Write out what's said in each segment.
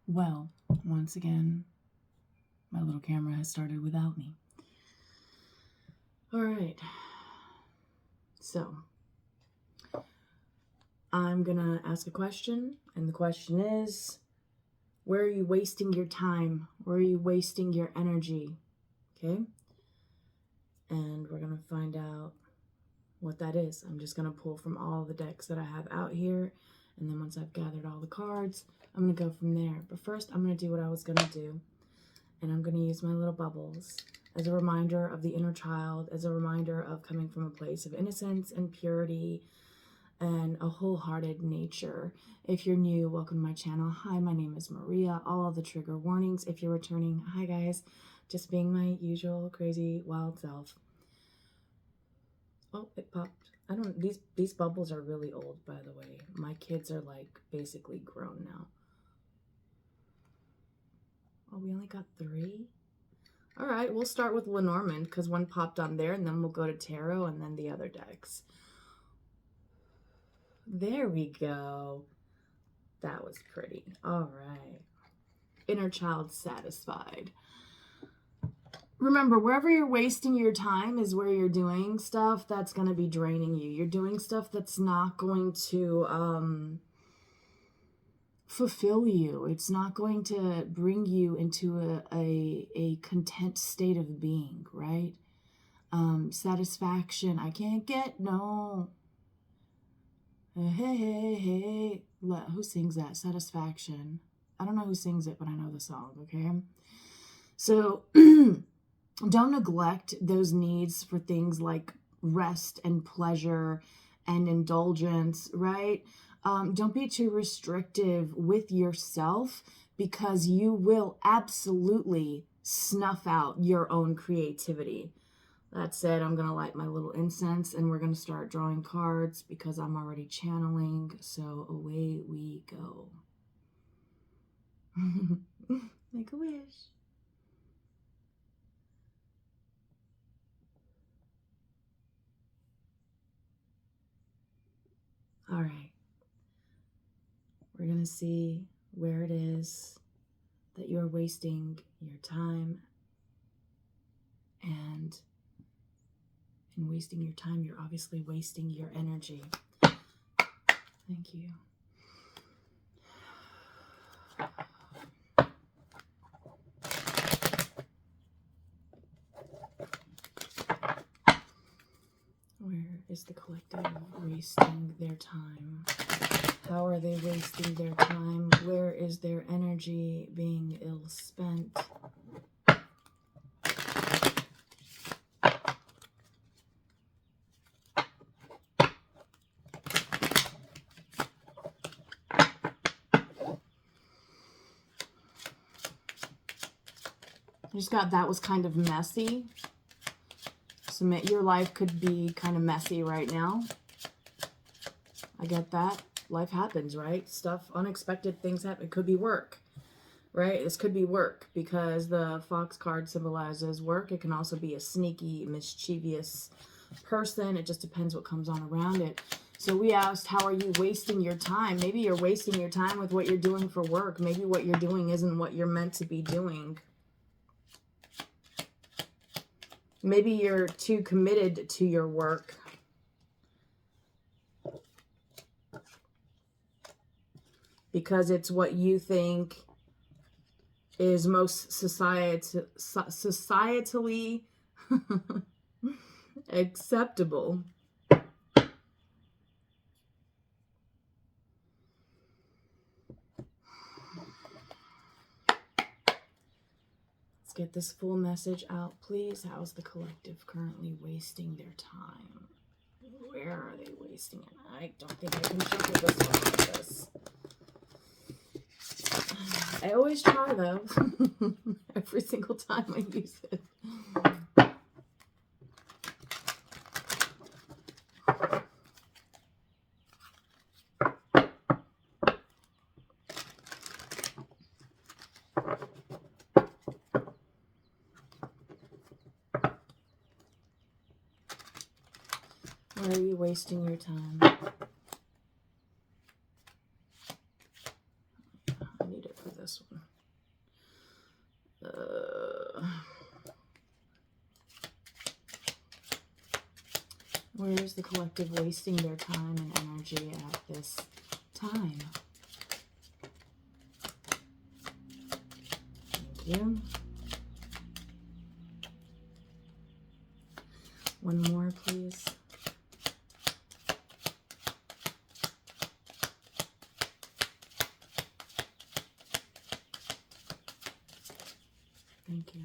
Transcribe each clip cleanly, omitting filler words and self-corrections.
Well, once again, my little camera has started without me. All right. So, I'm going to ask a question, and the question is, where are you wasting your time? Where are you wasting your energy? Okay? And we're going to find out what that is. I'm just going to pull from all the decks that I have out here, and then once I've gathered all the cards, I'm going to go from there. But first, I'm going to do what I was going to do, and I'm going to use my little bubbles as a reminder of the inner child, as a reminder of coming from a place of innocence and purity and a wholehearted nature. If you're new, welcome to my channel. Hi, my name is Maria. All of the trigger warnings. If you're returning, hi guys. Just being my usual crazy wild self. Oh, it popped. I don't, these bubbles are really old, by the way. My kids are like basically grown now. Oh, we only got 3? All right, we'll start with Lenormand because one popped on there, and then we'll go to Tarot and then the other decks. There we go. That was pretty. All right. Inner child satisfied. Remember, wherever you're wasting your time is where you're doing stuff that's going to be draining you. You're doing stuff that's not going to fulfill you. It's not going to bring you into a content state of being, right? Satisfaction. I can't get no. Hey, hey, hey. Who sings that? Satisfaction. I don't know who sings it, but I know the song, okay? So don't neglect those needs for things like rest and pleasure and indulgence, right? Don't be too restrictive with yourself because you will absolutely snuff out your own creativity. That said, I'm going to light my little incense and we're going to start drawing cards because I'm already channeling. So away we go. Make a wish. All right. We're going to see where it is that you're wasting your time. And in wasting your time, you're obviously wasting your energy. Thank you. Where is the collective wasting their time? How are they wasting their time? Where is their energy being ill spent? I just got that was kind of messy. Submit your life could be kind of messy right now. I get that. Life happens, right? Stuff, unexpected things happen. It could be work, right? This could be work because the fox card symbolizes work. It can also be a sneaky, mischievous person. It just depends what comes on around it. So we asked, how are you wasting your time? Maybe you're wasting your time with what you're doing for work. Maybe what you're doing isn't what you're meant to be doing. Maybe you're too committed to your work. Because it's what you think is most societally acceptable. Let's get this full message out, please. How's the collective currently wasting their time? Where are they wasting it? I don't think I can shuffle this one like this. I always try, though. Every single time I use it. Where are you wasting your time? I need it for this one. Where is the collective wasting their time and energy at this time? Thank you. One more, please. Thank you.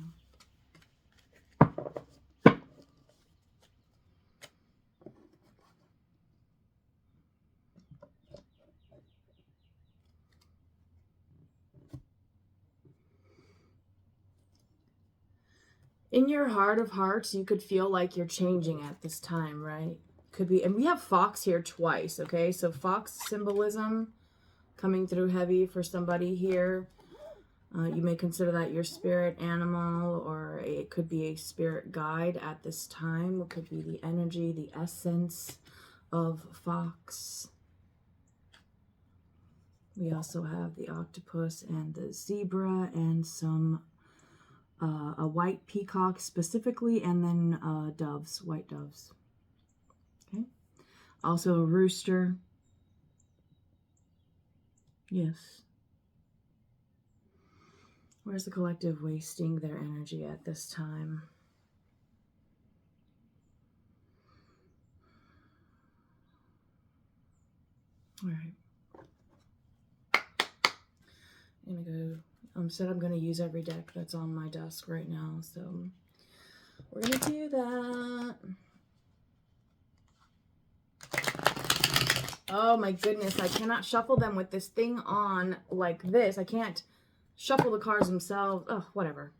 In your heart of hearts, you could feel like you're changing at this time, right? Could be, and we have fox here twice, okay? So fox symbolism coming through heavy for somebody here. You may consider that your spirit animal, or it could be a spirit guide at this time. It could be the energy, the essence of fox. We also have the octopus and the zebra and some a white peacock specifically, and then doves, white doves. Okay. Also a rooster. Yes. Where's the collective wasting their energy at this time? All right. I'm gonna go. Said I'm gonna use every deck that's on my desk right now, so we're gonna do that. Oh my goodness, I cannot shuffle them with this thing on like this. I can't shuffle the cards themselves. Oh, whatever.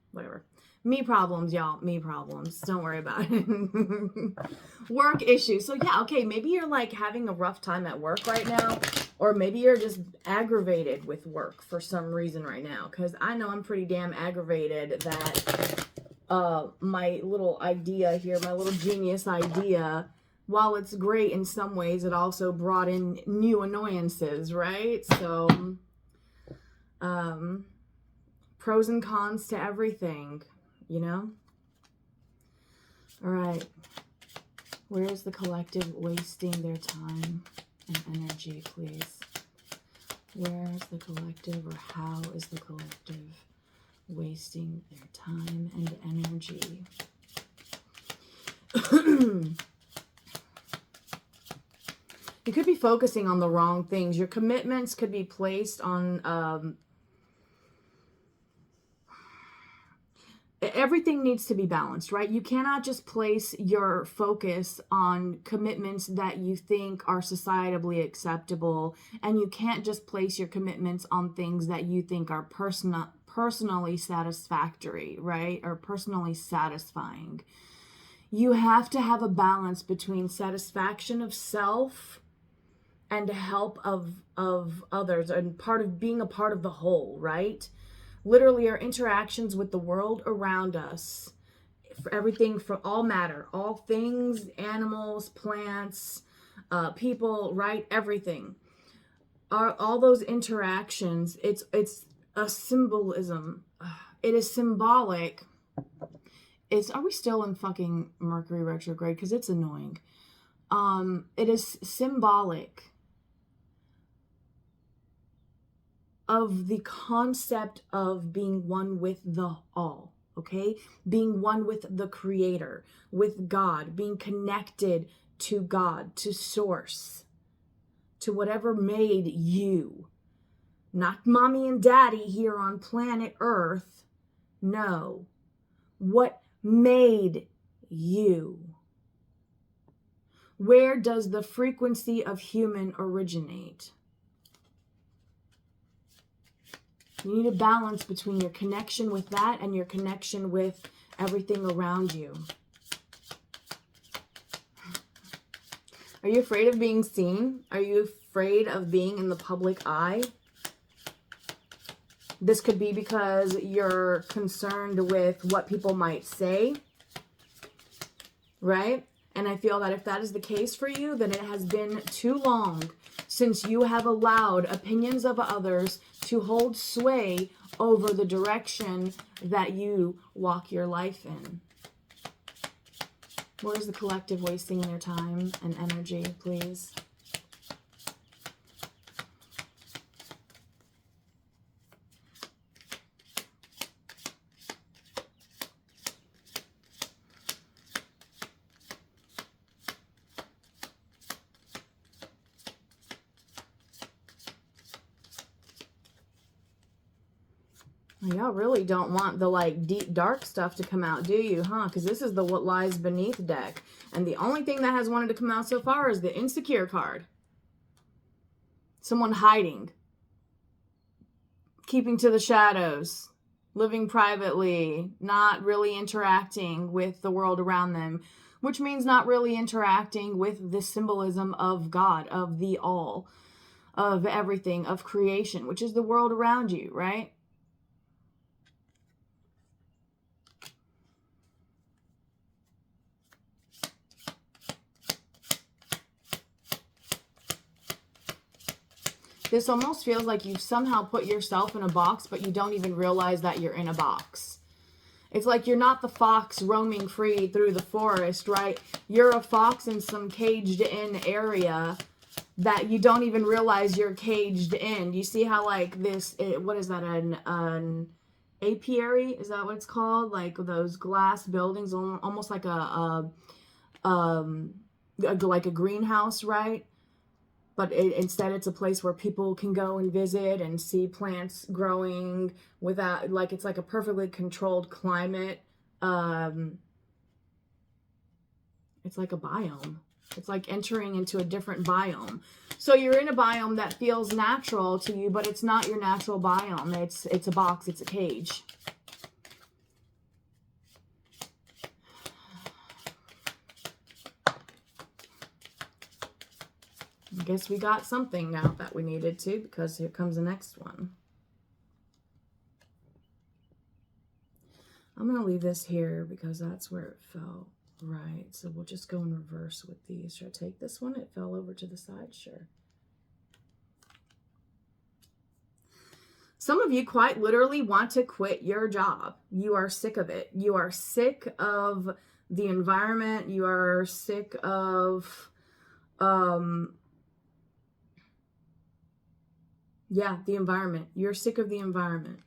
Me problems, y'all. Me problems. Don't worry about it. Work issues. So yeah, okay, maybe you're like having a rough time at work right now, or maybe you're just aggravated with work for some reason right now, because I know I'm pretty damn aggravated that my little idea here, my little genius idea, while it's great in some ways, it also brought in new annoyances, right? So pros and cons to everything, you know? All right. Where is the collective wasting their time and energy, please? Where is the collective, or how is the collective wasting their time and energy? You could be focusing on the wrong things. Your commitments could be placed on everything needs to be balanced, right? You cannot just place your focus on commitments that you think are societally acceptable, and you can't just place your commitments on things that you think are personally satisfactory, right? Or personally satisfying. You have to have a balance between satisfaction of self and help of others, and part of being a part of the whole, right? Literally our interactions with the world around us, for everything, from all matter, all things, animals, plants, people, right? Everything. All those interactions, it's a symbolism. It is symbolic. Are we still in fucking Mercury retrograde? Because it's annoying. It is symbolic of the concept of being one with the all, okay? Being one with the creator, with God, being connected to God, to source, to whatever made you. Not mommy and daddy here on planet Earth. No. What made you? Where does the frequency of human originate? You need a balance between your connection with that and your connection with everything around you. Are you afraid of being seen? Are you afraid of being in the public eye? This could be because you're concerned with what people might say, right? And I feel that if that is the case for you, then it has been too long since you have allowed opinions of others to hold sway over the direction that you walk your life in. Where's the collective wasting their time and energy, please? Y'all really don't want the like deep dark stuff to come out, do you, huh? Because this is the what lies beneath deck. And the only thing that has wanted to come out so far is the insecure card. Someone hiding. Keeping to the shadows. Living privately. Not really interacting with the world around them. Which means not really interacting with the symbolism of God, of the all, of everything, of creation, which is the world around you, right? This almost feels like you've somehow put yourself in a box, but you don't even realize that you're in a box. It's like you're not the fox roaming free through the forest, right? You're a fox in some caged-in area that you don't even realize you're caged in. You see how, like, this, what is that, an apiary? Is that what it's called? Like, those glass buildings, almost like like a greenhouse, right? But instead it's a place where people can go and visit and see plants growing without, like, it's like a perfectly controlled climate. It's like a biome. It's like entering into a different biome. So you're in a biome that feels natural to you, but it's not your natural biome. It's a box, it's a cage. I guess we got something now that we needed to, because here comes the next one. I'm going to leave this here because that's where it fell. Right, so we'll just go in reverse with these. Should I take this one? It fell over to the side, sure. Some of you quite literally want to quit your job. You are sick of it. You are sick of the environment. You are sick of, yeah, the environment. You're sick of the environment.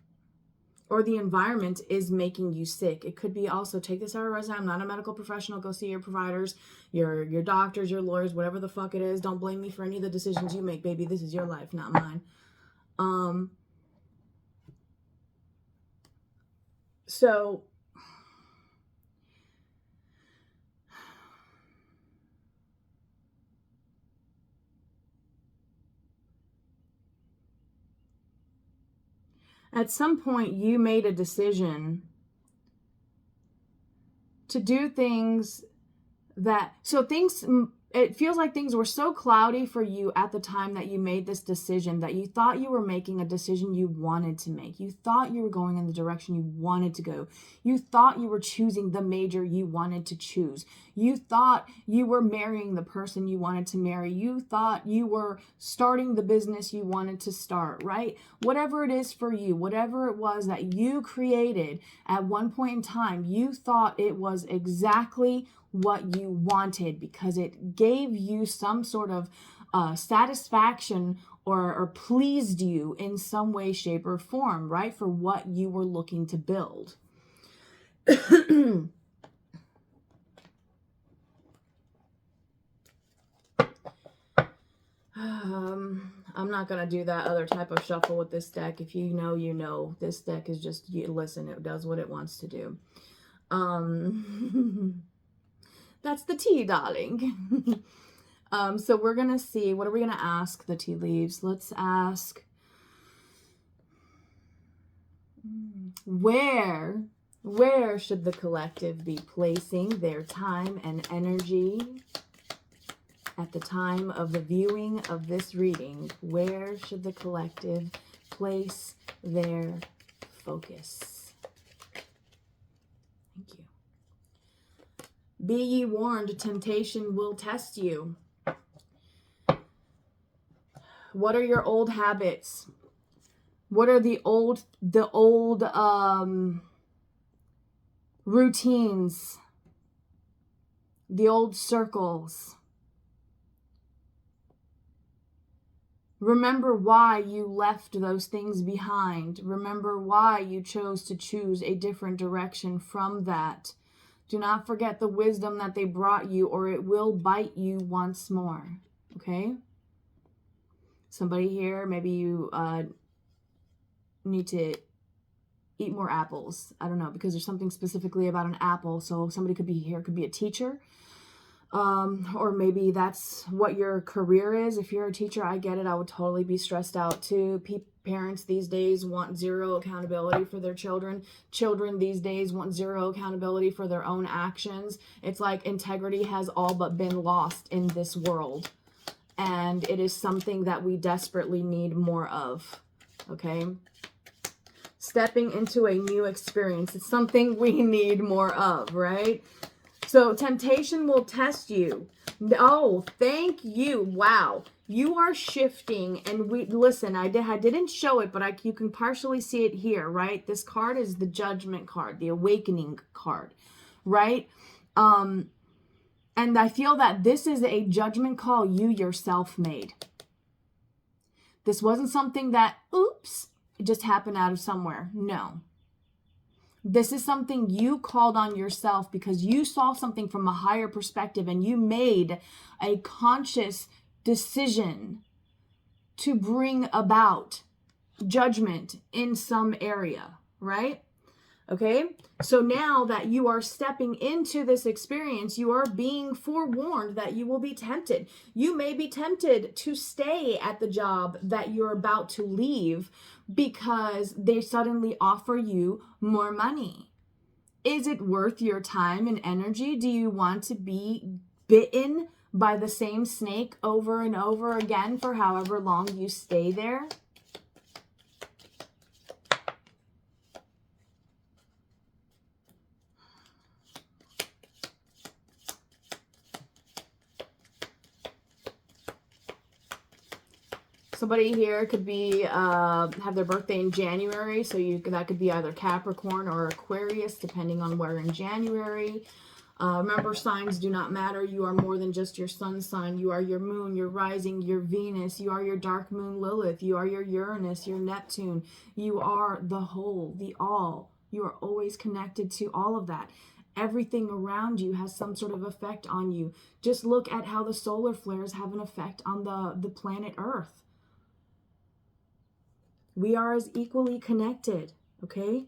Or the environment is making you sick. It could be also, take this out of resonance. I'm not a medical professional. Go see your providers, your doctors, your lawyers, whatever the fuck it is. Don't blame me for any of the decisions you make, baby. This is your life, not mine. So at some point you made a decision to do things that, it feels like things were so cloudy for you at the time that you made this decision that you thought you were making a decision you wanted to make. You thought you were going in the direction you wanted to go. You thought you were choosing the major you wanted to choose. You thought you were marrying the person you wanted to marry. You thought you were starting the business you wanted to start, right? Whatever it is for you, whatever it was that you created at one point in time, you thought it was exactly what you wanted because it gave you some sort of satisfaction or pleased you in some way, shape, or form, right? For what you were looking to build. I'm not going to do that other type of shuffle with this deck. If you know, you know. This deck is just, listen, it does what it wants to do. That's the tea, darling. So we're going to see, what are we going to ask the tea leaves? Let's ask, where should the collective be placing their time and energy at the time of the viewing of this reading? Where should the collective place their focus? Thank you. Be ye warned, temptation will test you. What are your old habits? What are the old routines, the old circles? Remember why you left those things behind. Remember why you chose to choose a different direction from that. Do not forget the wisdom that they brought you, or it will bite you once more. Okay? Somebody here, maybe you need to eat more apples. I don't know, because there's something specifically about an apple. So somebody could be here, could be a teacher. Or maybe that's what your career is. If you're a teacher, I get it. I would totally be stressed out too. Parents these days want zero accountability for their children. Children these days want zero accountability for their own actions. It's like integrity has all but been lost in this world. And it is something that we desperately need more of. Okay? Stepping into a new experience. It's something we need more of, right? So temptation will test you. Oh, thank you. Wow. You are shifting. And listen, I didn't show it, but you can partially see it here, right? This card is the judgment card, the awakening card, right? And I feel that this is a judgment call you yourself made. This wasn't something that, oops, it just happened out of somewhere. No. This is something you called on yourself because you saw something from a higher perspective and you made a conscious decision to bring about judgment in some area, right? Okay, so now that you are stepping into this experience, you are being forewarned that you will be tempted. You may be tempted to stay at the job that you're about to leave because they suddenly offer you more money. Is it worth your time and energy? Do you want to be bitten by the same snake over and over again for however long you stay there? Somebody here could be have their birthday in January, so that could be either Capricorn or Aquarius, depending on where in January. Remember, signs do not matter. You are more than just your sun sign. You are your moon, your rising, your Venus. You are your dark moon Lilith. You are your Uranus, your Neptune. You are the whole, the all. You are always connected to all of that. Everything around you has some sort of effect on you. Just look at how the solar flares have an effect on the planet Earth. We are as equally connected, okay?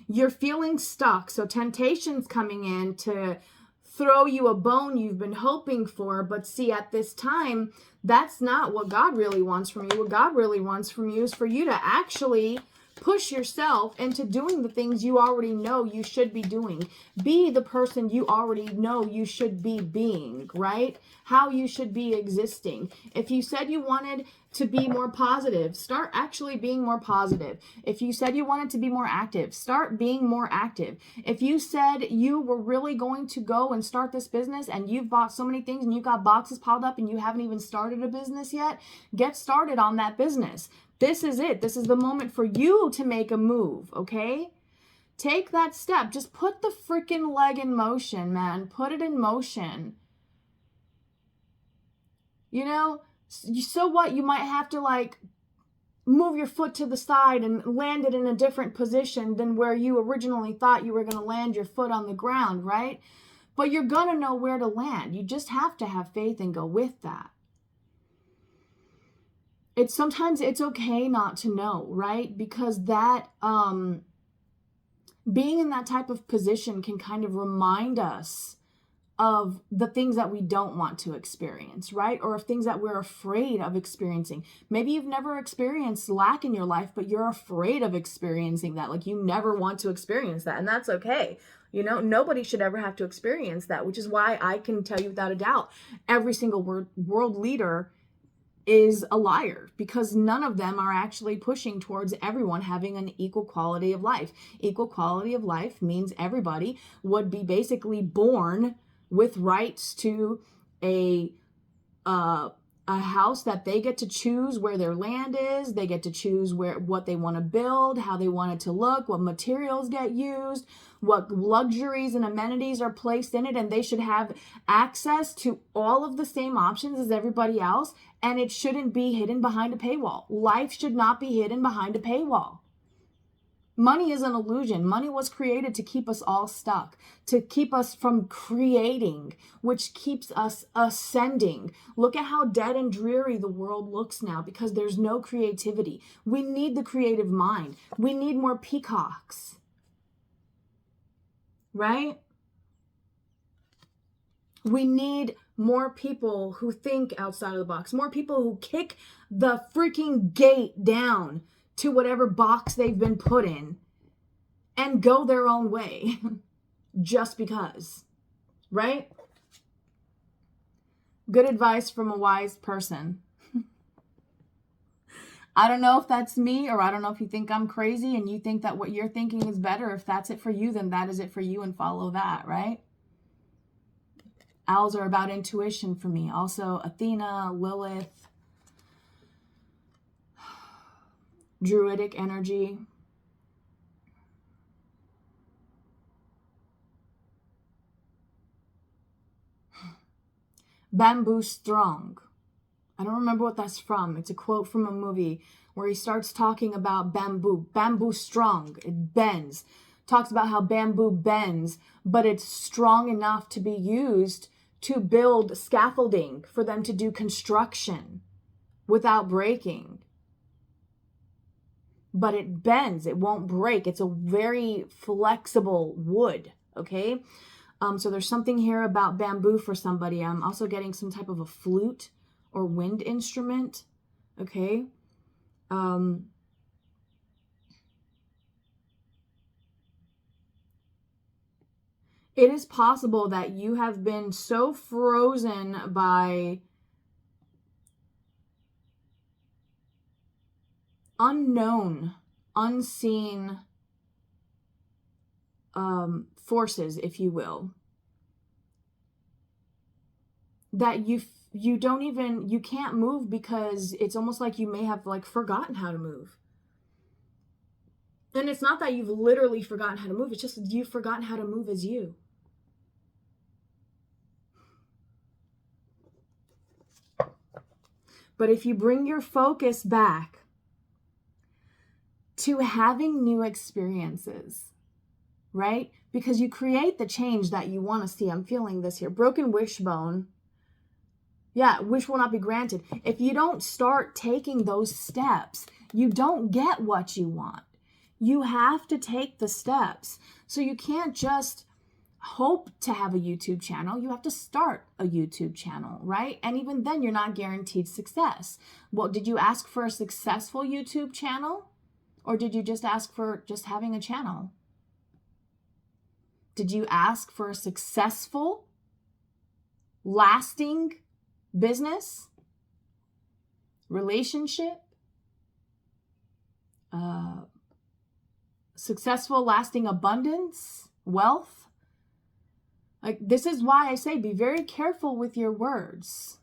You're feeling stuck, so temptation's coming in to throw you a bone you've been hoping for, but see, at this time, that's not what God really wants from you. What God really wants from you is for you to actually push yourself into doing the things you already know you should be doing. Be the person you already know you should be being, right? How you should be existing. If you said you wanted to be more positive, start actually being more positive. If you said you wanted to be more active, start being more active. If you said you were really going to go and start this business and you've bought so many things and you've got boxes piled up and you haven't even started a business yet, get started on that business. This is it. This is the moment for you to make a move, okay? Take that step. Just put the freaking leg in motion, man. Put it in motion. You know, so what? You might have to like move your foot to the side and land it in a different position than where you originally thought you were going to land your foot on the ground, right? But you're going to know where to land. You just have to have faith and go with that. Sometimes it's okay not to know, right? Because that being in that type of position can kind of remind us of the things that we don't want to experience, right? Or of things that we're afraid of experiencing. Maybe you've never experienced lack in your life, but you're afraid of experiencing that. Like you never want to experience that, and that's okay. You know, nobody should ever have to experience that, which is why I can tell you without a doubt, every single world leader is a liar, because none of them are actually pushing towards everyone having an equal quality of life. Equal quality of life means everybody would be basically born with rights to a house that they get to choose where their land is. They get to choose what they want to build, how they want it to look, what materials get used, what luxuries and amenities are placed in it, and they should have access to all of the same options as everybody else, and it shouldn't be hidden behind a paywall. Life should not be hidden behind a paywall. Money is an illusion. Money was created to keep us all stuck, to keep us from creating, which keeps us ascending. Look at how dead and dreary the world looks now because there's no creativity. We need the creative mind. We need more peacocks, right? We need more people who think outside of the box, more people who kick the freaking gate down to whatever box they've been put in and go their own way just because, right? Good advice from a wise person. I don't know if that's me, or I don't know if you think I'm crazy and you think that what you're thinking is better. If that's it for you, then that is it for you, and follow that, right? Owls are about intuition for me. Also, Athena, Lilith, Druidic energy. Bamboo strong. I don't remember what that's from. It's a quote from a movie where he starts talking about bamboo. Bamboo strong. It bends. Talks about how bamboo bends, but it's strong enough to be used to build scaffolding for them to do construction without breaking. But it bends, it won't break. It's a very flexible wood, okay? So there's something here about bamboo for somebody. I'm also getting some type of a flute or wind instrument, okay? It is possible that you have been so frozen by unknown, unseen forces, if you will, that you don't even, you can't move because it's almost like you may have like forgotten how to move. And it's not that you've literally forgotten how to move, it's just you've forgotten how to move as you. But if you bring your focus back to having new experiences, right? Because you create the change that you want to see. I'm feeling this here. Broken wishbone. Yeah, wish will not be granted. If you don't start taking those steps, you don't get what you want. You have to take the steps. So you can't just hope to have a YouTube channel. You have to start a YouTube channel, right? And even then, you're not guaranteed success. Well, did you ask for a successful YouTube channel? Or did you just ask for just having a channel? Did you ask for a successful, lasting business, relationship, successful, lasting abundance, wealth? Like, this is why I say be very careful with your words.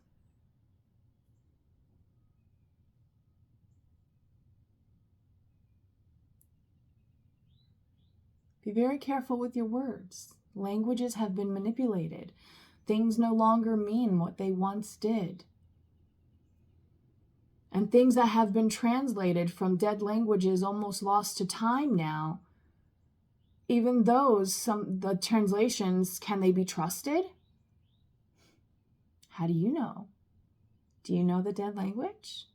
Be very careful with your words. Languages have been manipulated. Things no longer mean what they once did. And things that have been translated from dead languages, almost lost to time now, even those, the translations, can they be trusted? How do you know? Do you know the dead language?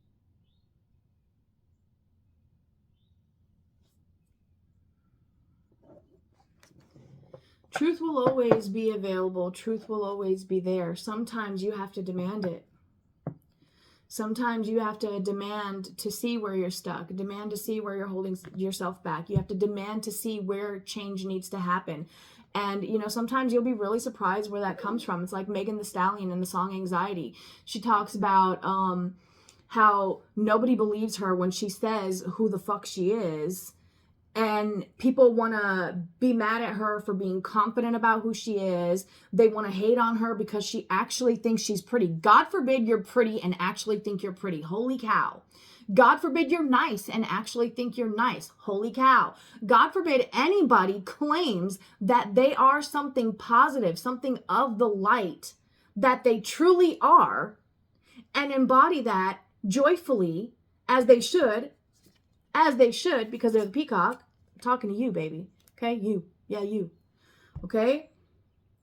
Truth will always be available. Truth will always be there. Sometimes you have to demand it. Sometimes you have to demand to see where you're stuck, demand to see where you're holding yourself back. You have to demand to see where change needs to happen. And, you know, sometimes you'll be really surprised where that comes from. It's like Megan Thee Stallion in the song Anxiety. She talks about, how nobody believes her when she says who the fuck she is. And people want to be mad at her for being confident about who she is. They want to hate on her because she actually thinks she's pretty. God forbid you're pretty and actually think you're pretty. Holy cow. God forbid you're nice and actually think you're nice. Holy cow. God forbid anybody claims that they are something positive, something of the light, that they truly are, and embody that joyfully as they should, because they're the peacock. I'm talking to you, baby. Okay, you. Yeah, you. Okay?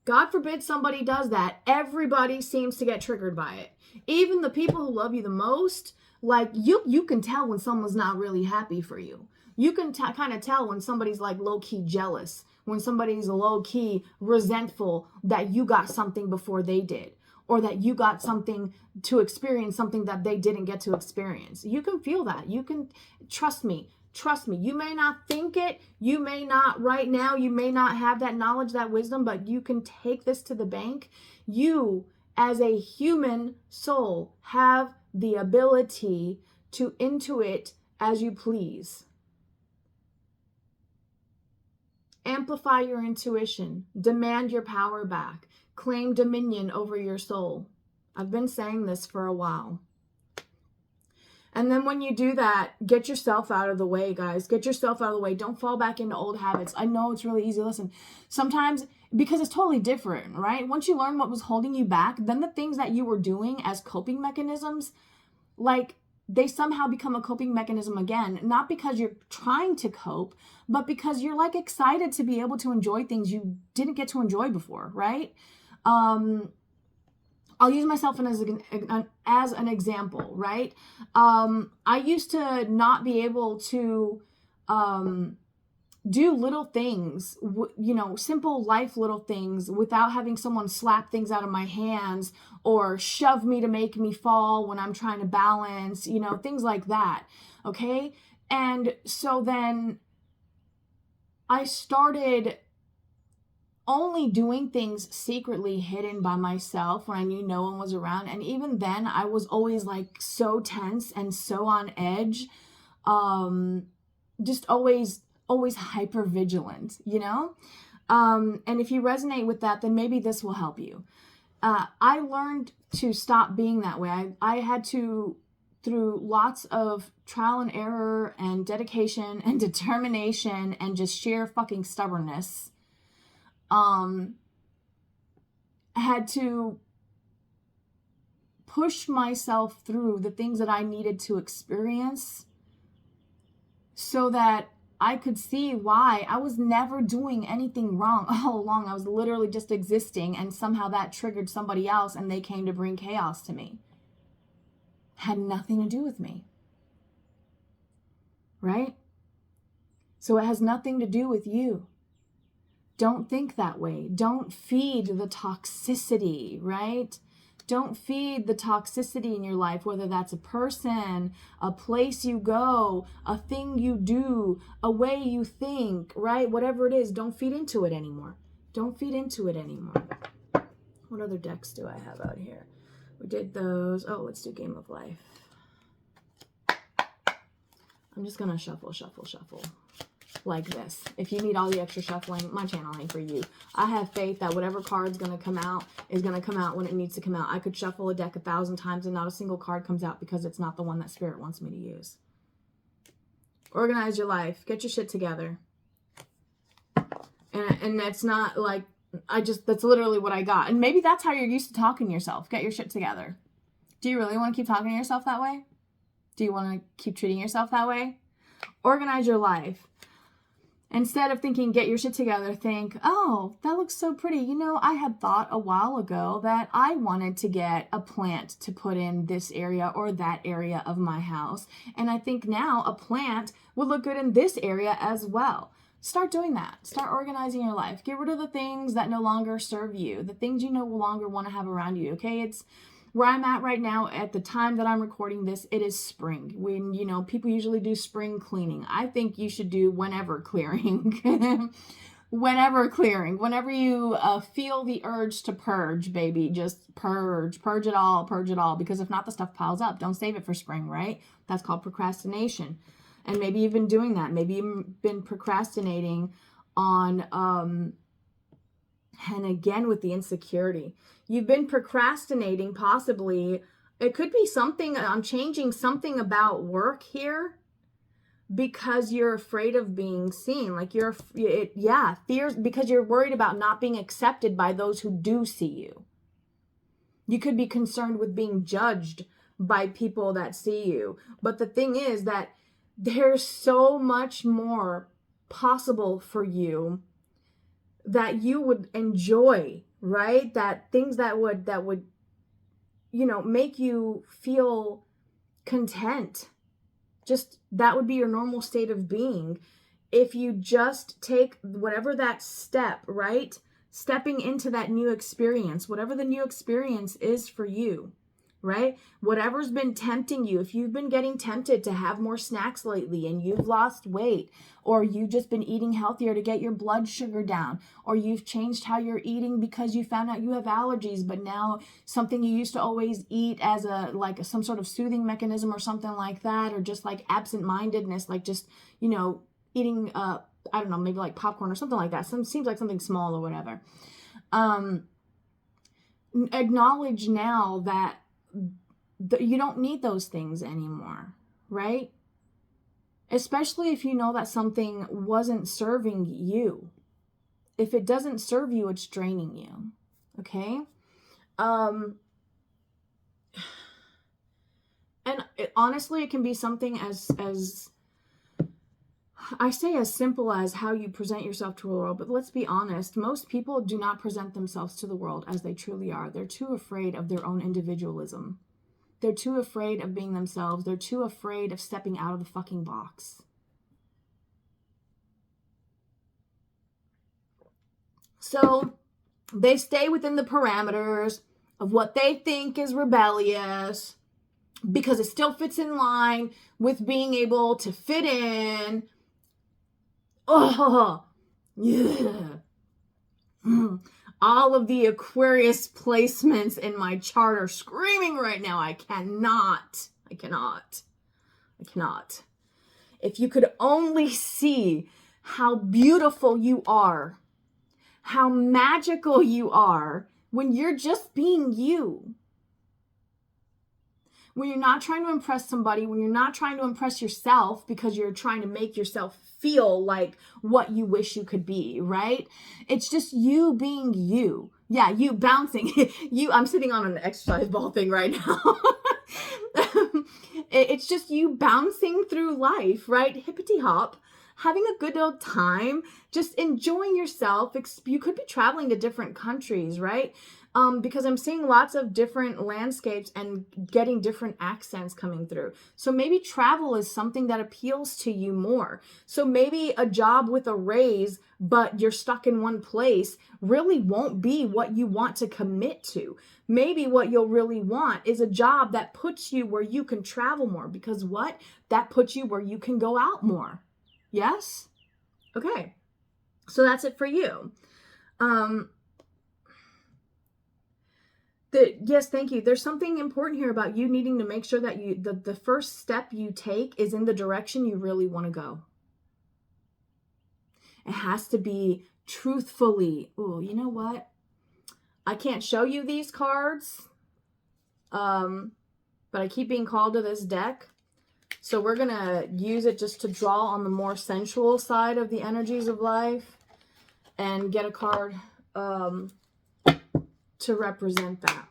God forbid somebody does that. Everybody seems to get triggered by it. Even the people who love you the most, like you can tell when someone's not really happy for you. You can kind of tell when somebody's like low-key jealous, when somebody's low-key resentful that you got something before they did, or that you got something to experience, something that they didn't get to experience. You can feel that. You can, trust me. You may not think it. You may not right now. You may not have that knowledge, that wisdom, but you can take this to the bank. You, as a human soul, have the ability to intuit as you please. Amplify your intuition. Demand your power back. Claim dominion over your soul. I've been saying this for a while. And then when you do that, get yourself out of the way, guys. Get yourself out of the way. Don't fall back into old habits. I know it's really easy. Listen, sometimes, because it's totally different, right? Once you learn what was holding you back, then the things that you were doing as coping mechanisms, like, they somehow become a coping mechanism again. Not because you're trying to cope, but because you're like excited to be able to enjoy things you didn't get to enjoy before, right? I'll use myself as an example, right? I used to not be able to do little things, simple life little things, without having someone slap things out of my hands or shove me to make me fall when I'm trying to balance, things like that. Okay. And so then I started only doing things secretly, hidden by myself, when I knew no one was around. And even then I was always like so tense and so on edge. Just always hyper vigilant, and if you resonate with that, then maybe this will help you. I learned to stop being that way. I had to, through lots of trial and error and dedication and determination and just sheer fucking stubbornness, had to push myself through the things that I needed to experience so that I could see why I was never doing anything wrong all along. I was literally just existing, and somehow that triggered somebody else and they came to bring chaos to me. Had nothing to do with me. Right? So it has nothing to do with you. Don't think that way. Don't feed the toxicity, right? Don't feed the toxicity in your life, whether that's a person, a place you go, a thing you do, a way you think, right? Whatever it is, don't feed into it anymore. Don't feed into it anymore. What other decks do I have out here? We did those. Oh, let's do Game of Life. I'm just going to shuffle like this. If you need all the extra shuffling, my channel ain't for you. I have faith that whatever card's going to come out is going to come out when it needs to come out. I could shuffle a deck 1,000 times and not a single card comes out because it's not the one that Spirit wants me to use. Organize your life. Get your shit together. And that's not like, that's literally what I got. And maybe that's how you're used to talking to yourself. Get your shit together. Do you really want to keep talking to yourself that way? Do you want to keep treating yourself that way? Organize your life. Instead of thinking, get your shit together, think, oh, that looks so pretty. I had thought a while ago that I wanted to get a plant to put in this area or that area of my house. And I think now a plant would look good in this area as well. Start doing that. Start organizing your life. Get rid of the things that no longer serve you, the things you no longer want to have around you, okay? It's where I'm at right now. At the time that I'm recording this, it is spring. When, people usually do spring cleaning. I think you should do whenever clearing. whenever clearing, whenever you feel the urge to purge, baby, just purge it all, because if not, the stuff piles up. Don't save it for spring, right? That's called procrastination. And maybe you've been doing that. Maybe you've been procrastinating on, and again with the insecurity, you've been procrastinating possibly. It could be something, I'm changing something about work here, because you're afraid of being seen. Like fears, because you're worried about not being accepted by those who do see you. You could be concerned with being judged by people that see you. But the thing is that there's so much more possible for you that you would enjoy, right? That things that would, make you feel content. Just that would be your normal state of being if you just take whatever that step, right? Stepping into that new experience, whatever the new experience is for you, right? Whatever's been tempting you, if you've been getting tempted to have more snacks lately and you've lost weight, or you've just been eating healthier to get your blood sugar down, or you've changed how you're eating because you found out you have allergies, but now something you used to always eat as some sort of soothing mechanism or something like that, or just like absent-mindedness, like just, eating, I don't know, maybe like popcorn or something like that. Seems like something small or whatever. Acknowledge now that you don't need those things anymore, right? Especially if you know that something wasn't serving you. If it doesn't serve you, it's draining you. Okay? And honestly, it can be something as I say, as simple as how you present yourself to the world. But let's be honest, most people do not present themselves to the world as they truly are. They're too afraid of their own individualism. They're too afraid of being themselves. They're too afraid of stepping out of the fucking box. So they stay within the parameters of what they think is rebellious, because it still fits in line with being able to fit in. Oh, yeah. All of the Aquarius placements in my chart are screaming right now. I cannot. If you could only see how beautiful you are, how magical you are when you're just being you. When you're not trying to impress somebody, when you're not trying to impress yourself because you're trying to make yourself feel like what you wish you could be, right? It's just you being you. Yeah, you bouncing. I'm sitting on an exercise ball thing right now. It's just you bouncing through life, right? Hippity hop, having a good old time, just enjoying yourself. You could be traveling to different countries, right? Because I'm seeing lots of different landscapes and getting different accents coming through. So maybe travel is something that appeals to you more. So maybe a job with a raise, but you're stuck in one place, really won't be what you want to commit to. Maybe what you'll really want is a job that puts you where you can travel more, because what? That puts you where you can go out more. Yes? Okay. So that's it for you. Yes, thank you. There's something important here about you needing to make sure that the first step you take is in the direction you really want to go. It has to be truthfully. Oh, you know what? I can't show you these cards, but I keep being called to this deck. So we're going to use it just to draw on the more sensual side of the energies of life and get a card to represent that.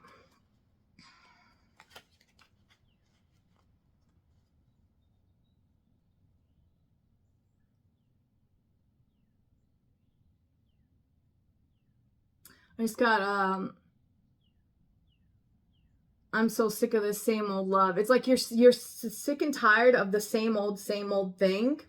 I just got, I'm so sick of this same old love. It's like you're sick and tired of the same old thing.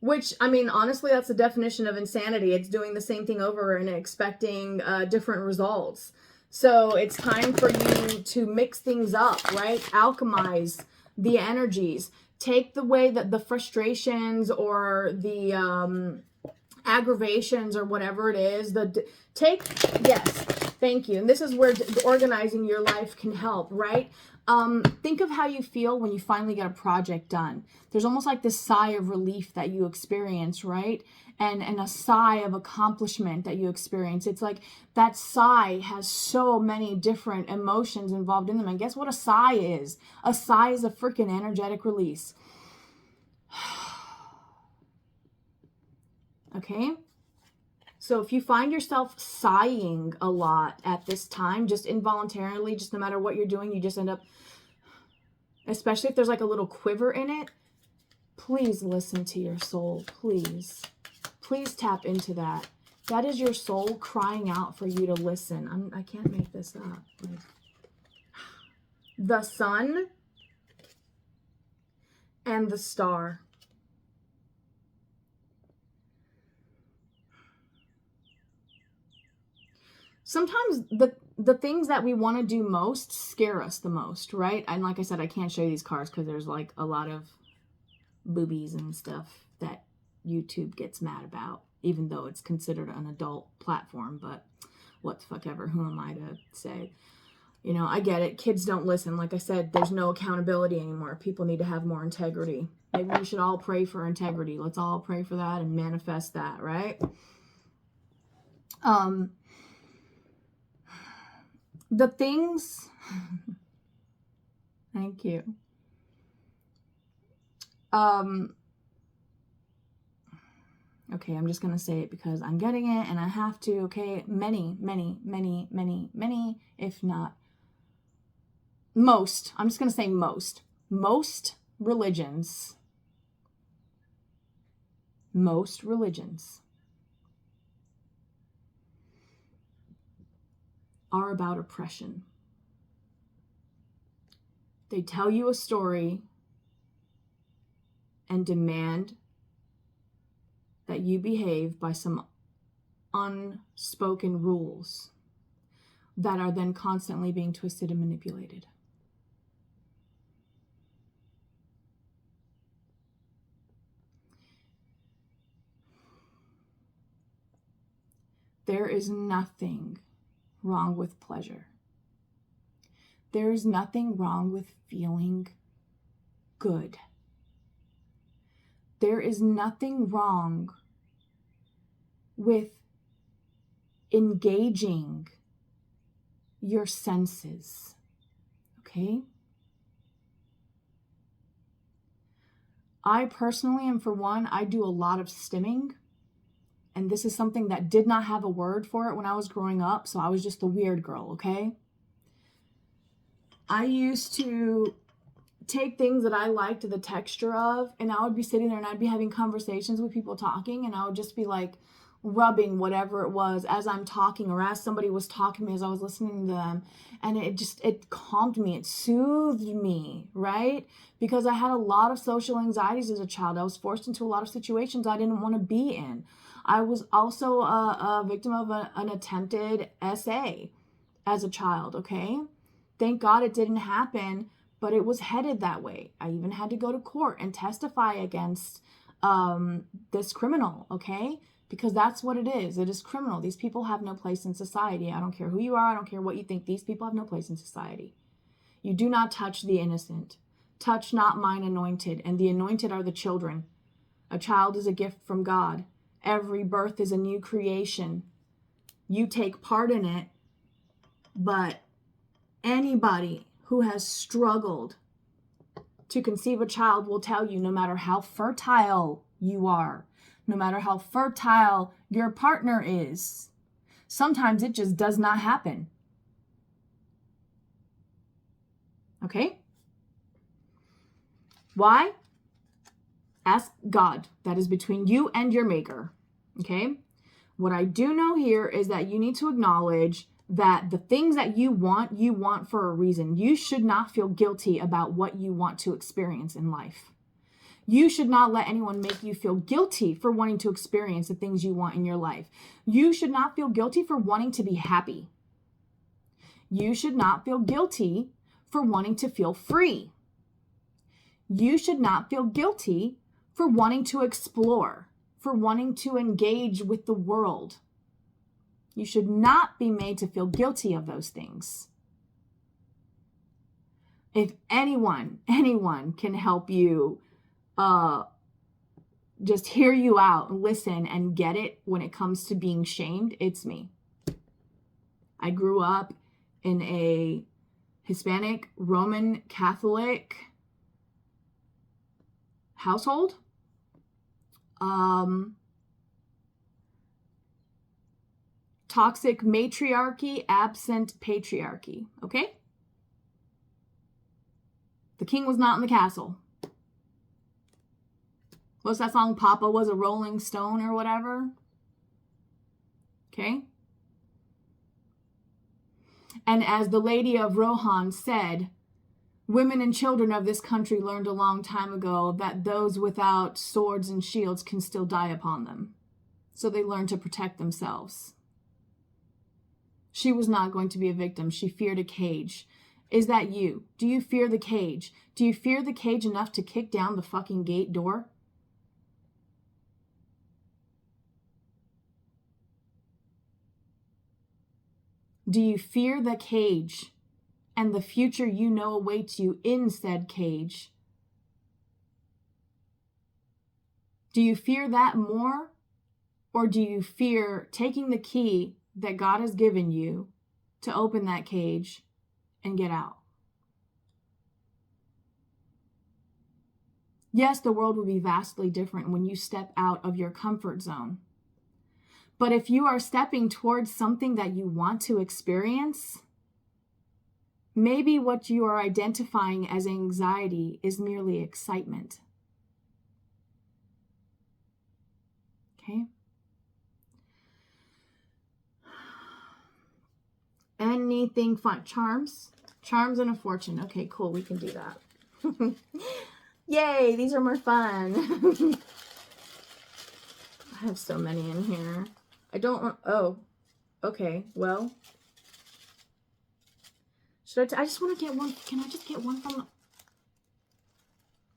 Which, I mean, honestly, that's the definition of insanity. It's doing the same thing over and expecting different results. So it's time for you to mix things up, right? Alchemize the energies. Take the way that the frustrations or the aggravations or whatever it is. Yes, thank you. And this is where organizing your life can help, right? Think of how you feel when you finally get a project done. There's almost like this sigh of relief that you experience, right? And a sigh of accomplishment that you experience. It's like that sigh has so many different emotions involved in them. And guess what a sigh is? A sigh is a freaking energetic release. Okay? So if you find yourself sighing a lot at this time, just involuntarily, just no matter what you're doing, you just end up, especially if there's like a little quiver in it, please listen to your soul, please. Please tap into that. That is your soul crying out for you to listen. I can't make this up. Like, the sun and the star. Sometimes the things that we want to do most scare us the most, right? And like I said, I can't show you these cards because there's like a lot of boobies and stuff that YouTube gets mad about, even though it's considered an adult platform. But what the fuck ever, who am I to say? You know, I get it. Kids don't listen. Like I said, there's no accountability anymore. People need to have more integrity. Maybe we should all pray for integrity. Let's all pray for that and manifest that, right? The things, thank you. Okay, I'm just going to say it because I'm getting it and I have to, okay? Many, if not most, I'm just going to say most religions are about oppression. They tell you a story and demand that you behave by some unspoken rules that are then constantly being twisted and manipulated. There is nothing wrong with pleasure. There is nothing wrong with feeling good. There is nothing wrong with engaging your senses, okay? I personally, and for one, I do a lot of stimming. And this is something that did not have a word for it when I was growing up. So I was just the weird girl, okay? I used to take things that I liked the texture of, and I would be sitting there and I'd be having conversations with people talking, and I would just be like rubbing whatever it was as I'm talking or as somebody was talking to me as I was listening to them. And it calmed me. It soothed me, right? Because I had a lot of social anxieties as a child. I was forced into a lot of situations I didn't want to be in. I was also a victim of an attempted SA as a child, okay? Thank God it didn't happen, but it was headed that way. I even had to go to court and testify against this criminal, okay? Because that's what it is. It is criminal. These people have no place in society. I don't care who you are. I don't care what you think. These people have no place in society. You do not touch the innocent. Touch not mine anointed. And the anointed are the children. A child is a gift from God. Every birth is a new creation. You take part in it, but anybody who has struggled to conceive a child will tell you, no matter how fertile you are, no matter how fertile your partner is, sometimes it just does not happen. Okay? Why? Ask God. That is between you and your maker. Okay? What I do know here is that you need to acknowledge that the things that you want for a reason. You should not feel guilty about what you want to experience in life. You should not let anyone make you feel guilty for wanting to experience the things you want in your life. You should not feel guilty for wanting to be happy. You should not feel guilty for wanting to feel free. You should not feel guilty for wanting to explore. for wanting to engage with the world. You should not be made to feel guilty of those things. If anyone can help you just hear you out, listen, and get it when it comes to being shamed, it's me. I grew up in a Hispanic Roman Catholic household. Toxic matriarchy, absent patriarchy. Okay? The king was not in the castle. What's that song? Papa was a rolling stone or whatever. Okay? And as the Lady of Rohan said, women and children of this country learned a long time ago that those without swords and shields can still die upon them. So they learned to protect themselves. She was not going to be a victim. She feared a cage. Is that you? Do you fear the cage? Do you fear the cage enough to kick down the fucking gate door? Do you fear the cage and the future you know awaits you in said cage? Do you fear that more? Or do you fear taking the key that God has given you to open that cage and get out? Yes, the world will be vastly different when you step out of your comfort zone. But if you are stepping towards something that you want to experience, maybe what you are identifying as anxiety is merely excitement. Okay? Anything fun? Charms? Charms and a fortune. Okay, cool. We can do that. Yay, these are more fun. I have so many in here. I don't want, oh, okay, well. Should I just want to get one, can I just get one from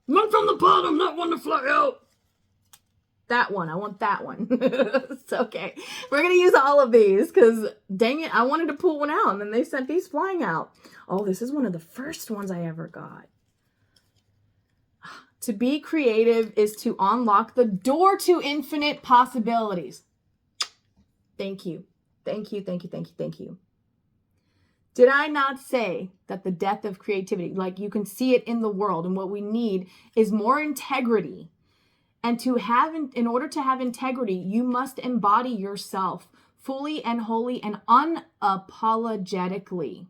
the bottom, not one to fly out. That one, I want that one. It's okay. We're going to use all of these because, dang it, I wanted to pull one out and then they sent these flying out. Oh, this is one of the first ones I ever got. To be creative is to unlock the door to infinite possibilities. Thank you. Thank you, thank you, thank you, thank you. Did I not say that the death of creativity, like you can see it in the world, and what we need is more integrity. And to have, in order to have integrity, you must embody yourself fully and wholly and unapologetically.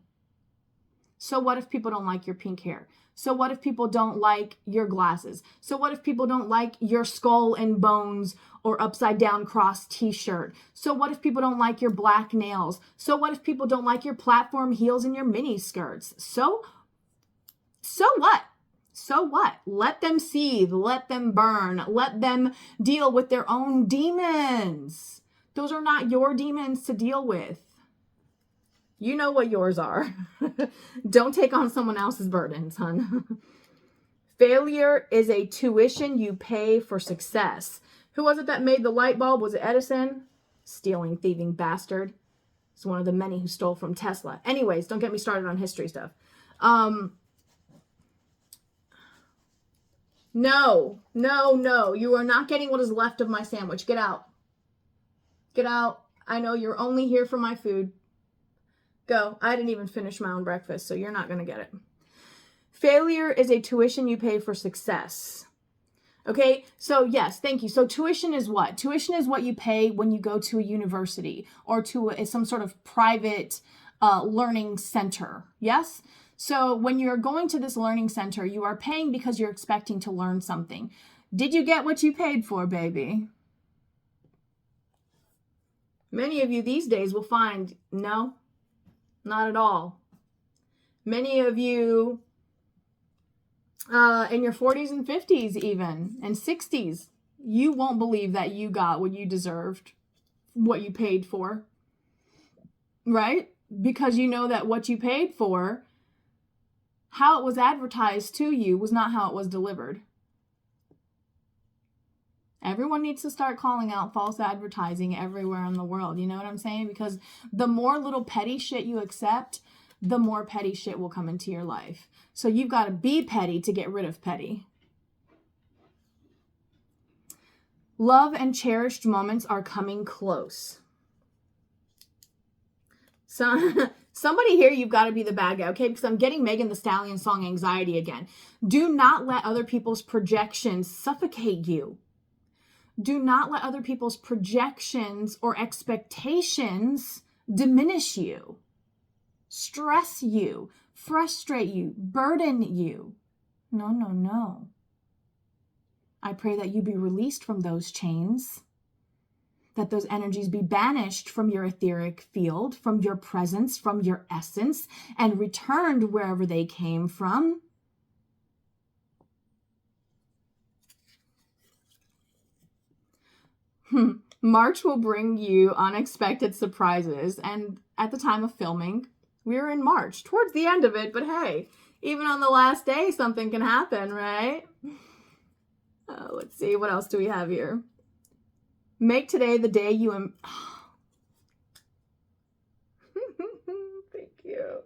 So what if people don't like your pink hair? So what if people don't like your glasses? So what if people don't like your skull and bones or upside down cross t-shirt? So what if people don't like your black nails? So what if people don't like your platform heels and your mini skirts? So what? So what? Let them seethe, let them burn, let them deal with their own demons. Those are not your demons to deal with. You know what yours are. Don't take on someone else's burdens, hon. Failure is a tuition you pay for success. Who was it that made the light bulb? Was it Edison? Stealing, thieving bastard. It's one of the many who stole from Tesla. Anyways, don't get me started on history stuff. No. You are not getting what is left of my sandwich. Get out. Get out. I know you're only here for my food. Go. I didn't even finish my own breakfast, so you're not going to get it. Failure is a tuition you pay for success. Okay, so yes, thank you. So tuition is what? Tuition is what you pay when you go to a university or to some sort of private learning center. Yes? So when you're going to this learning center, you are paying because you're expecting to learn something. Did you get what you paid for, baby? Many of you these days will find, no, not at all. Many of you in your 40s and 50s even, and 60s, you won't believe that you got what you deserved, what you paid for, right? Because you know that what you paid for, how it was advertised to you was not how it was delivered. Everyone needs to start calling out false advertising everywhere in the world. You know what I'm saying? Because the more little petty shit you accept, the more petty shit will come into your life. So you've got to be petty to get rid of petty. Love and cherished moments are coming close. So somebody here, you've got to be the bad guy, okay? Because I'm getting Megan Thee Stallion song Anxiety again. Do not let other people's projections suffocate you. Do not let other people's projections or expectations diminish you, stress you, frustrate you, burden you. No, no, no. I pray that you be released from those chains, that those energies be banished from your etheric field, from your presence, from your essence, and returned wherever they came from. March will bring you unexpected surprises. And at the time of filming, we're in March, towards the end of it. But hey, even on the last day, something can happen, right? Let's see, what else do we have here? Make today the day you... Thank you.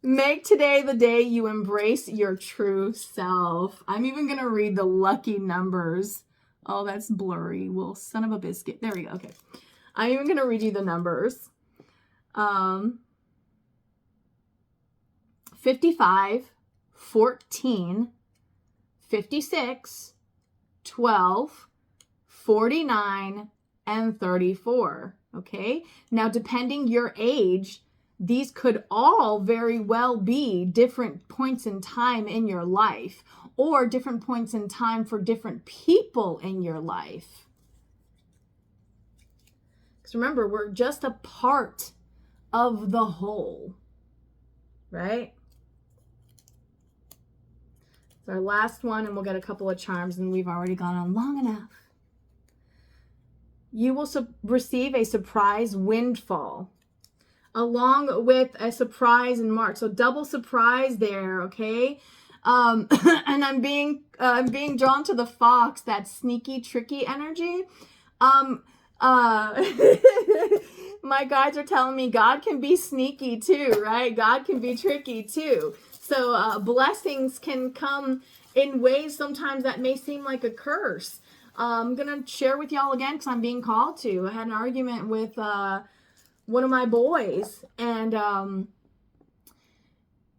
Make today the day you embrace your true self. I'm even going to read the lucky numbers. Oh, that's blurry. Well, son of a biscuit. There we go. Okay. I'm even going to read you the numbers. 55, 14, 56, 12, 49, and 34. Okay. Now, depending your age, these could all very well be different points in time in your life, or different points in time for different people in your life. Because remember, we're just a part of the whole, right? It's our last one, and we'll get a couple of charms, and we've already gone on long enough. You will receive a surprise windfall, along with a surprise in March. So double surprise there, okay? And I'm being drawn to the fox, that sneaky, tricky energy. My guides are telling me God can be sneaky too, right? God can be tricky too. So blessings can come in ways sometimes that may seem like a curse. I'm going to share with y'all again because I'm being called to. I had an argument with one of my boys, and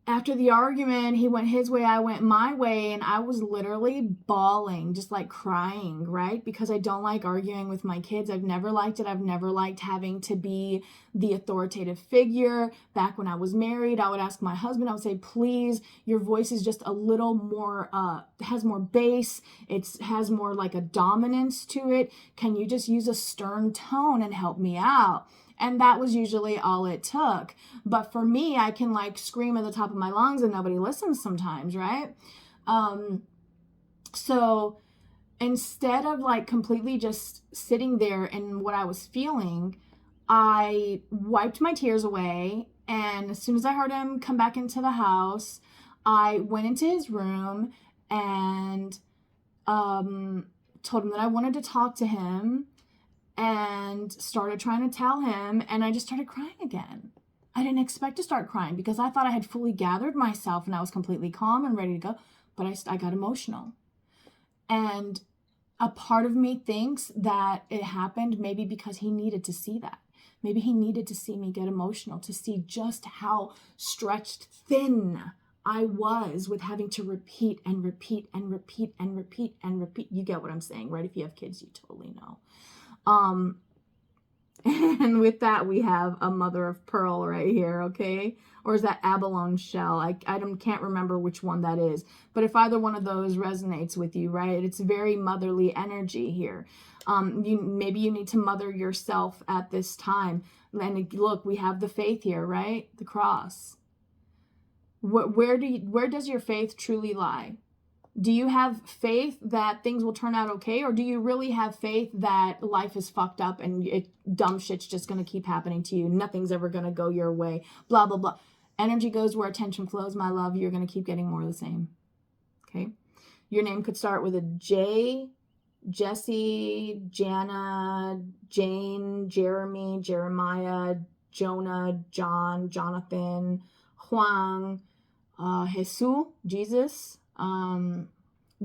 after the argument, he went his way, I went my way, and I was literally bawling, just like crying, right? Because I don't like arguing with my kids. I've never liked it. I've never liked having to be the authoritative figure. Back when I was married, I would ask my husband, I would say, please, your voice is just a little more, has more bass. It has more like a dominance to it. Can you just use a stern tone and help me out? And that was usually all it took. But for me, I can like scream at the top of my lungs and nobody listens sometimes, right? So instead of like completely just sitting there in what I was feeling, I wiped my tears away. And as soon as I heard him come back into the house, I went into his room and told him that I wanted to talk to him, and started trying to tell him, and I just started crying again. I didn't expect to start crying because I thought I had fully gathered myself and I was completely calm and ready to go, but I got emotional. And a part of me thinks that it happened maybe because he needed to see that. Maybe he needed to see me get emotional, to see just how stretched thin I was with having to repeat and repeat and repeat and repeat and repeat. You get what I'm saying, right? If you have kids, you totally know. And with that, we have a mother of pearl right here, okay? Or is that abalone shell? I can't remember which one that is. But if either one of those resonates with you, right? It's very motherly energy here. Maybe you need to mother yourself at this time. And look, we have the faith here, right? The cross. Where does your faith truly lie? Do you have faith that things will turn out okay? Or do you really have faith that life is fucked up and dumb shit's just going to keep happening to you? Nothing's ever going to go your way. Blah, blah, blah. Energy goes where attention flows, my love. You're going to keep getting more of the same. Okay? Your name could start with a J, Jesse, Jana, Jane, Jeremy, Jeremiah, Jonah, John, Jonathan, Juan, Jesus,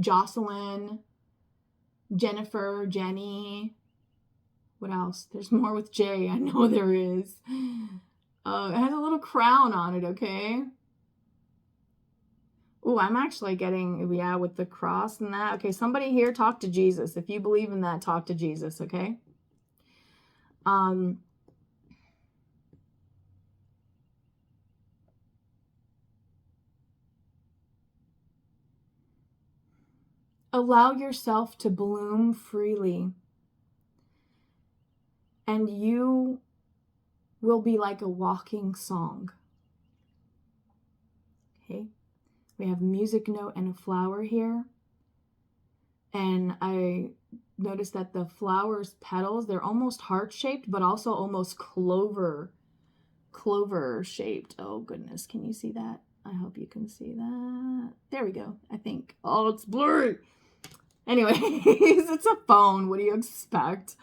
Jocelyn, Jennifer, Jenny. What else? There's more with J. I know there is. It has a little crown on it, okay? Oh, I'm actually getting, yeah, with the cross and that. Okay, somebody here, talk to Jesus. If you believe in that, talk to Jesus, okay? Allow yourself to bloom freely. And you will be like a walking song. Okay? We have a music note and a flower here. And I noticed that the flower's petals, they're almost heart-shaped, but also almost clover shaped. Oh goodness, can you see that? I hope you can see that. There we go, I think. Oh, it's blurry. Anyways, it's a phone. What do you expect?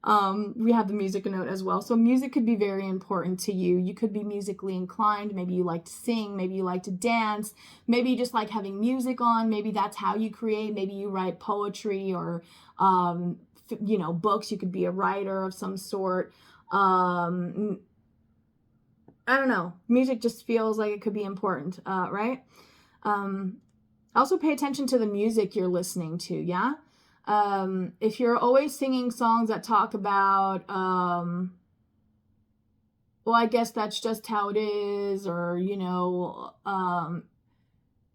We have the music note as well. So music could be very important to you. You could be musically inclined. Maybe you like to sing. Maybe you like to dance. Maybe you just like having music on. Maybe that's how you create. Maybe you write poetry or, books. You could be a writer of some sort. I don't know. Music just feels like it could be important, right? Also pay attention to the music you're listening to, yeah? If you're always singing songs that talk about, well, I guess that's just how it is, or,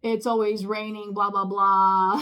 it's always raining, blah, blah, blah,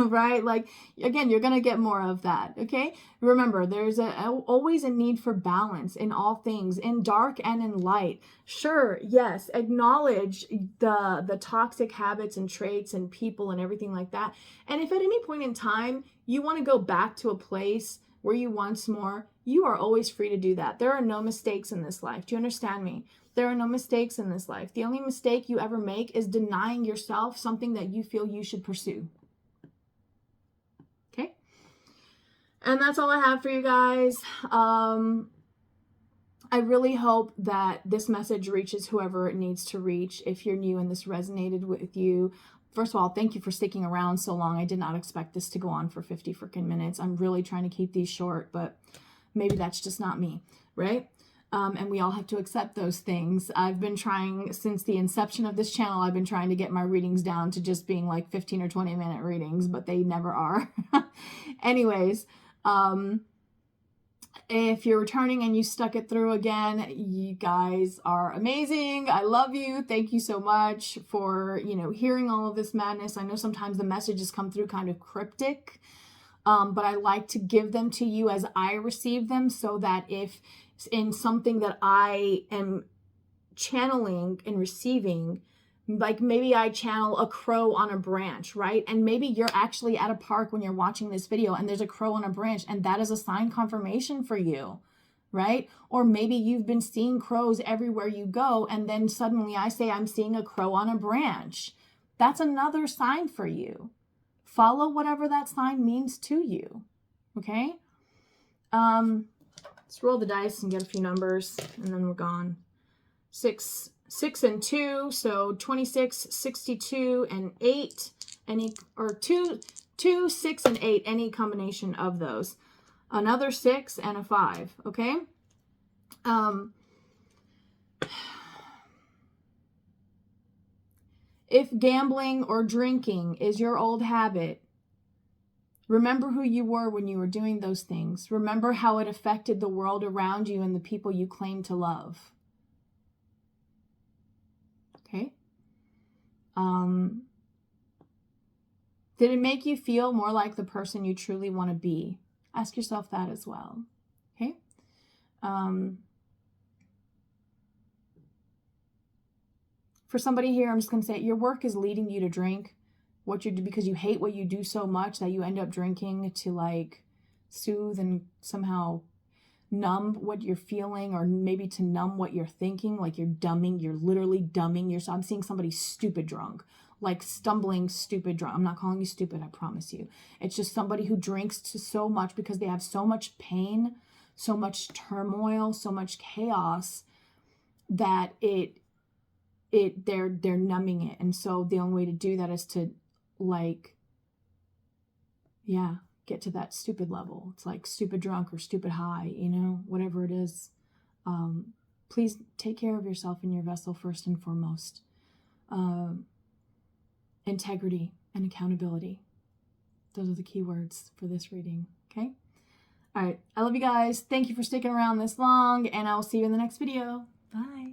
right? Like, again, you're going to get more of that, okay? Remember, there's always a need for balance in all things, in dark and in light. Sure, yes, acknowledge the toxic habits and traits and people and everything like that. And if at any point in time you want to go back to a place where you once more, you are always free to do that. There are no mistakes in this life. Do you understand me? There are no mistakes in this life. The only mistake you ever make is denying yourself something that you feel you should pursue. Okay? And that's all I have for you guys. I really hope that this message reaches whoever it needs to reach. If you're new and this resonated with you, first of all, thank you for sticking around so long. I did not expect this to go on for 50 freaking minutes. I'm really trying to keep these short, but maybe that's just not me, right? And we all have to accept those things. I've been trying, since the inception of this channel, I've been trying to get my readings down to just being like 15 or 20 minute readings, but they never are. Anyways, if you're returning and you stuck it through again, you guys are amazing. I love you. Thank you so much for, hearing all of this madness. I know sometimes the messages come through kind of cryptic, but I like to give them to you as I receive them, so that if in something that I am channeling and receiving, like maybe I channel a crow on a branch, right? And maybe you're actually at a park when you're watching this video and there's a crow on a branch, and that is a sign confirmation for you, right? Or maybe you've been seeing crows everywhere you go, and then suddenly I say I'm seeing a crow on a branch. That's another sign for you. Follow whatever that sign means to you, okay? Let's roll the dice and get a few numbers, and then we're gone. 6 and 2, so 26, 62, and 8. Or 2, 6, and 8, any combination of those. Another 6 and a 5, okay? If gambling or drinking is your old habit, remember who you were when you were doing those things. Remember how it affected the world around you and the people you claim to love. Okay? Did it make you feel more like the person you truly want to be? Ask yourself that as well. Okay? For somebody here, I'm just going to say your work is leading you to drink. What you do because you hate what you do so much that you end up drinking to like soothe and somehow numb what you're feeling, or maybe to numb what you're thinking. Like you're literally dumbing yourself. I'm seeing somebody stupid drunk, like stumbling, stupid drunk. I'm not calling you stupid, I promise you. It's just somebody who drinks to so much because they have so much pain, so much turmoil, so much chaos that they're numbing it. And so the only way to do that is to like, yeah, get to that stupid level. It's like stupid drunk or stupid high, you know, whatever it is. Please take care of yourself and your vessel first and foremost. Integrity and accountability. Those are the key words for this reading, okay? All right, I love you guys. Thank you for sticking around this long, and I will see you in the next video. Bye.